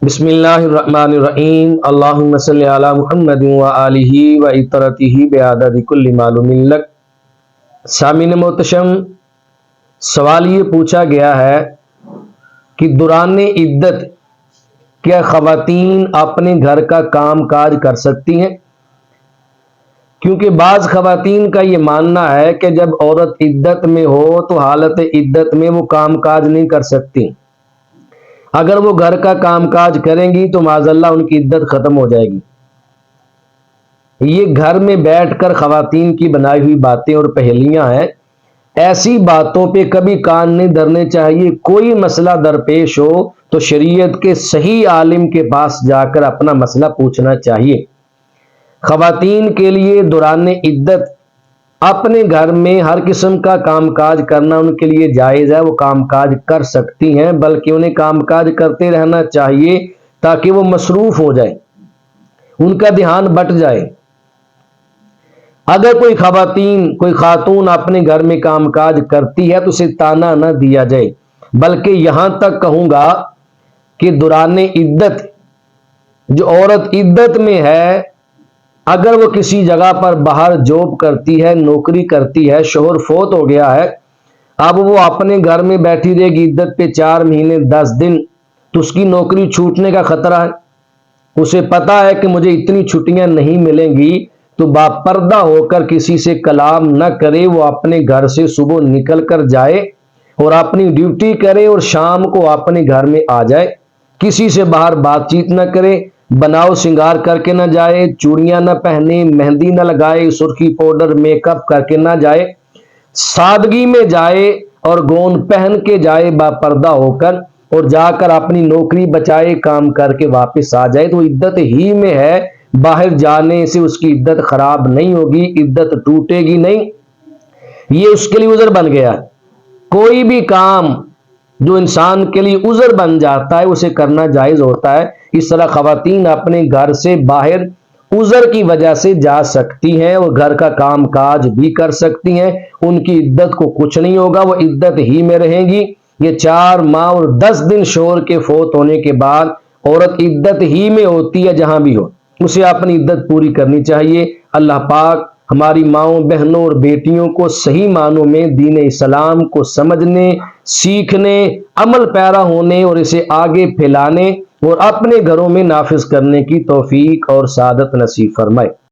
بسم اللہ الرحمن الرحیم اللہم صلی علی محمد وآلہ وعطرتہ بعدد کل معلوم لک۔ سامعین محتشم، سوال یہ پوچھا گیا ہے کہ دوران عدت کیا خواتین اپنے گھر کا کام کاج کر سکتی ہیں؟ کیونکہ بعض خواتین کا یہ ماننا ہے کہ جب عورت عدت میں ہو تو حالت عدت میں وہ کام کاج نہیں کر سکتی۔ اگر وہ گھر کا کام کاج کریں گی تو معاذ اللہ ان کی عدت ختم ہو جائے گی۔ یہ گھر میں بیٹھ کر خواتین کی بنائی ہوئی باتیں اور پہلیاں ہیں۔ ایسی باتوں پہ کبھی کان نہیں دھرنے چاہیے۔ کوئی مسئلہ درپیش ہو تو شریعت کے صحیح عالم کے پاس جا کر اپنا مسئلہ پوچھنا چاہیے۔ خواتین کے لیے دوران عدت اپنے گھر میں ہر قسم کا کام کاج کرنا ان کے لیے جائز ہے۔ وہ کام کاج کر سکتی ہیں، بلکہ انہیں کام کاج کرتے رہنا چاہیے تاکہ وہ مصروف ہو جائے، ان کا دھیان بٹ جائے۔ اگر کوئی خاتون اپنے گھر میں کام کاج کرتی ہے تو اسے تانا نہ دیا جائے، بلکہ یہاں تک کہوں گا کہ دوران عدت جو عورت عدت میں ہے، اگر وہ کسی جگہ پر باہر جاب کرتی ہے، نوکری کرتی ہے، شوہر فوت ہو گیا ہے، اب وہ اپنے گھر میں بیٹھی رہے گی عدت پہ 4 مہینے 10 دن، تو اس کی نوکری چھوٹنے کا خطرہ ہے۔ اسے پتا ہے کہ مجھے اتنی چھٹیاں نہیں ملیں گی، تو باپردہ ہو کر کسی سے کلام نہ کرے، وہ اپنے گھر سے صبح نکل کر جائے اور اپنی ڈیوٹی کرے اور شام کو اپنے گھر میں آ جائے۔ کسی سے باہر بات چیت نہ کرے، بناؤ سنگار کر کے نہ جائے، چوڑیاں نہ پہنے، مہندی نہ لگائے، سرخی پاؤڈر میک اپ کر کے نہ جائے، سادگی میں جائے اور گون پہن کے جائے باپردہ ہو کر، اور جا کر اپنی نوکری بچائے، کام کر کے واپس آ جائے، تو عدت ہی میں ہے۔ باہر جانے سے اس کی عدت خراب نہیں ہوگی، عدت ٹوٹے گی نہیں، یہ اس کے لیے عذر بن گیا۔ کوئی بھی کام جو انسان کے لیے عذر بن جاتا ہے اسے کرنا جائز ہوتا ہے۔ اس طرح خواتین اپنے گھر سے باہر عذر کی وجہ سے جا سکتی ہیں اور گھر کا کام کاج بھی کر سکتی ہیں، ان کی عدت کو کچھ نہیں ہوگا، وہ عدت ہی میں رہیں گی۔ یہ 4 ماہ اور 10 دن شوہر کے فوت ہونے کے بعد عورت عدت ہی میں ہوتی ہے، جہاں بھی ہو اسے اپنی عدت پوری کرنی چاہیے۔ اللہ پاک ہماری ماؤں، بہنوں اور بیٹیوں کو صحیح معنوں میں دین اسلام کو سمجھنے، سیکھنے، عمل پیرا ہونے اور اسے آگے پھیلانے اور اپنے گھروں میں نافذ کرنے کی توفیق اور سعادت نصیب فرمائے۔